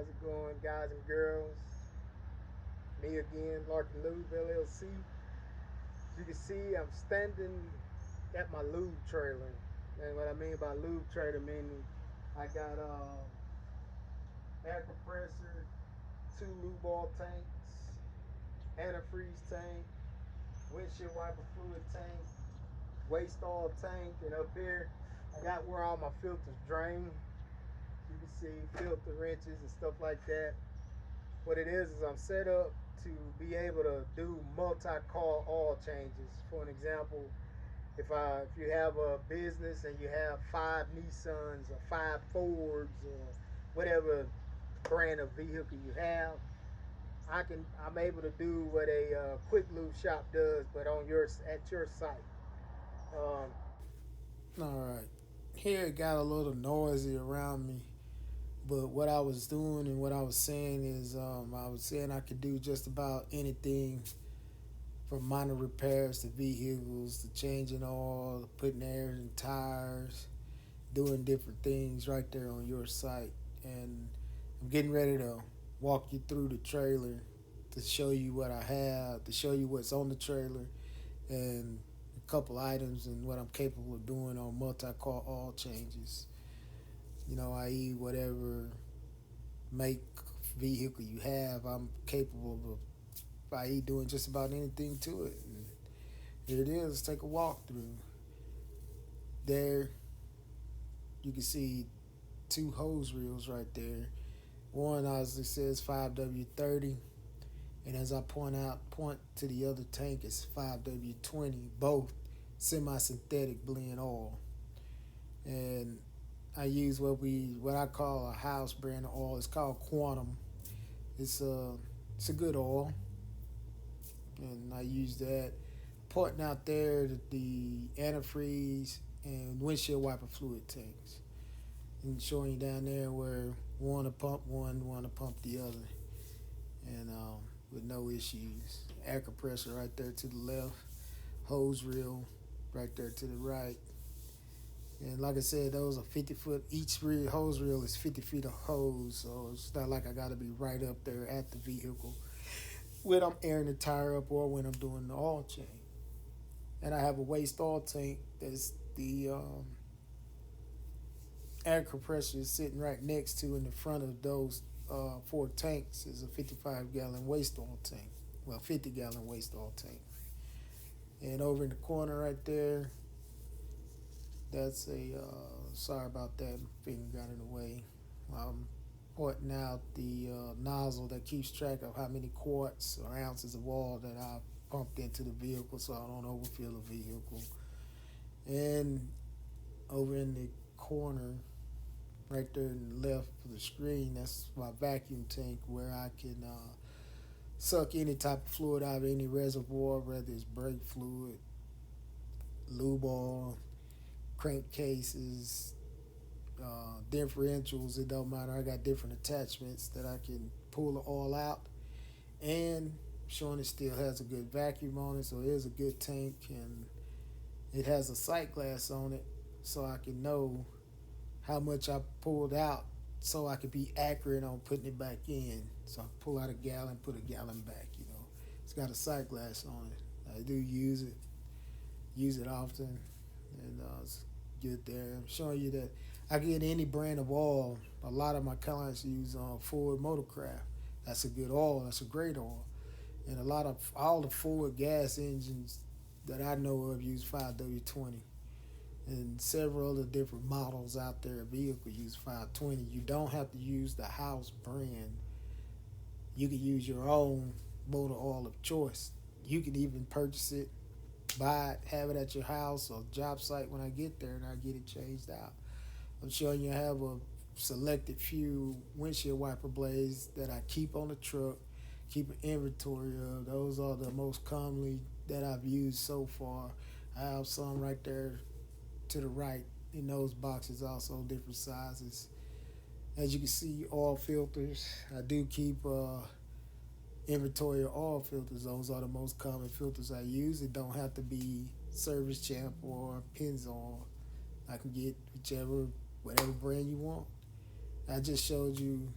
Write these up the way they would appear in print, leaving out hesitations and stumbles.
How's it going, guys and girls? Me again, Lube LLC. As you can see, I'm standing at my lube trailer. And what I mean by lube trailer, meaning I got air compressor, two lube oil tanks, antifreeze tank, windshield wiper fluid tank, waste oil tank, and up here I got where all my filters drain. You can see filter wrenches and stuff like that. What it is I'm set up to be able to do multi-car oil changes. For an example, if you have a business and you have five Nissans or five Fords or whatever brand of vehicle you have, I'm able to do what a quick lube shop does, but on your at your site. Um, All right. Here it got a little noisy around me, but what I was doing and what I was saying is I was saying I could do just about anything from minor repairs to vehicles to changing oil, putting air in tires, doing different things right there on your site. And I'm getting ready to walk you through the trailer to show you what I have, to show you what's on the trailer, and a couple items and what I'm capable of doing on multi-car oil changes. I.e., whatever make vehicle you have, I'm capable of, i.e., doing just about anything to it. And here it is. Let's take a walk through. There, you can see two hose reels right there. One obviously says 5W30, and as I point to the other tank, it's 5W20, both semi-synthetic blend oil. And I use what I call a house brand of oil. It's called Quantum. It's a good oil, and I use that. Pointing out there the antifreeze and windshield wiper fluid tanks, and showing you down there where one to pump one to pump the other, and with no issues. Air compressor right there to the left, hose reel right there to the right. And like I said, those are 50 foot. Each hose reel is 50 feet of hose, so it's not like I got to be right up there at the vehicle when I'm airing the tire up or when I'm doing the oil change. And I have a waste oil tank that's the air compressor is sitting right next to in the front of those four tanks is a 55-gallon waste oil tank. Well, 50-gallon waste oil tank. And over in the corner right there, that's sorry about that, finger got in the way. I'm pointing out the nozzle that keeps track of how many quarts or ounces of oil that I pumped into the vehicle so I don't overfill the vehicle. And over in the corner, right there in the left of the screen, that's my vacuum tank where I can suck any type of fluid out of any reservoir, whether it's brake fluid, lube oil, crankcases, differentials. It don't matter. I got different attachments that I can pull the oil out, and showing it still has a good vacuum on it, so it is a good tank, and it has a sight glass on it, so I can know how much I pulled out, so I could be accurate on putting it back in. So I pull out a gallon, put a gallon back. It's got a sight glass on it. I do use it often, and it's good there. I'm showing you that I get any brand of oil. A lot of my clients use Ford Motorcraft. That's a good oil. That's a great oil. And all the Ford gas engines that I know of use 5W20. And several other different models out there, vehicle use 520. You don't have to use the house brand. You can use your own motor oil of choice. You can even purchase it, buy it, have it at your house or job site when I get there, and I get it changed out. I'm showing you I have a selected few windshield wiper blades that I keep on the truck, keep an inventory of. Those are the most commonly that I've used so far. I have some right there to the right in those boxes, also different sizes. As you can see, oil filters. I do keep inventory of oil filters. Those are the most common filters I use. It don't have to be Service Champ or Pennzoil. I can get whatever brand you want. I just showed you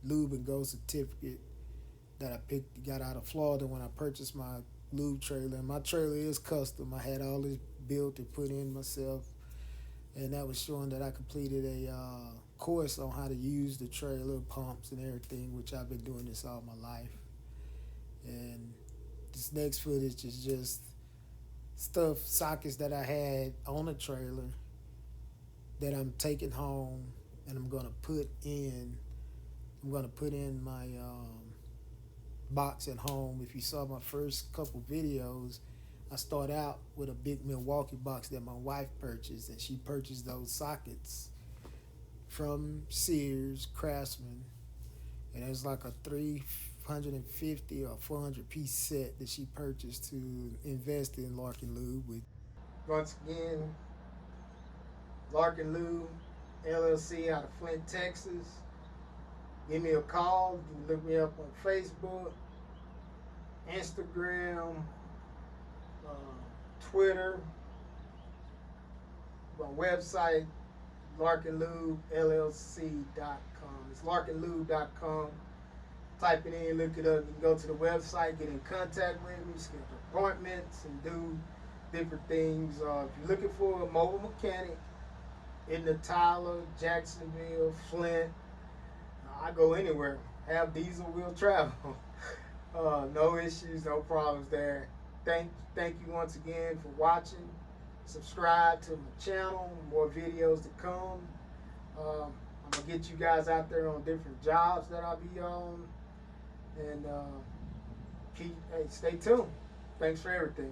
Lube and Go certificate that got out of Florida when I purchased my Lube trailer. And my trailer is custom. I had all this built and put in myself, and that was showing that I completed a course on how to use the trailer, pumps, and everything, which I've been doing this all my life. And this next footage is just sockets that I had on the trailer that I'm taking home, and I'm gonna put in. I'm gonna put in my box at home. If you saw my first couple videos, I start out with a big Milwaukee box that my wife purchased, and she purchased those sockets from Sears Craftsman, and it was like a 350 or 400 piece set that she purchased to invest in Larkin Lube with. Once again, Larkin Lube LLC out of Flint, Texas. Give me a call. You can look me up on Facebook, Instagram, Twitter, my website, LarkinLubeLLC.com. It's LarkinLube.com. Type it in, look it up. You can go to the website, get in contact with me, schedule appointments, and do different things. If you're looking for a mobile mechanic in the Tyler, Jacksonville, Flint, I go anywhere. Have diesel, will travel. No issues, no problems there. Thank you once again for watching. Subscribe to my channel. More videos to come. I'm gonna get you guys out there on different jobs that I'll be on, and stay tuned. Thanks for everything.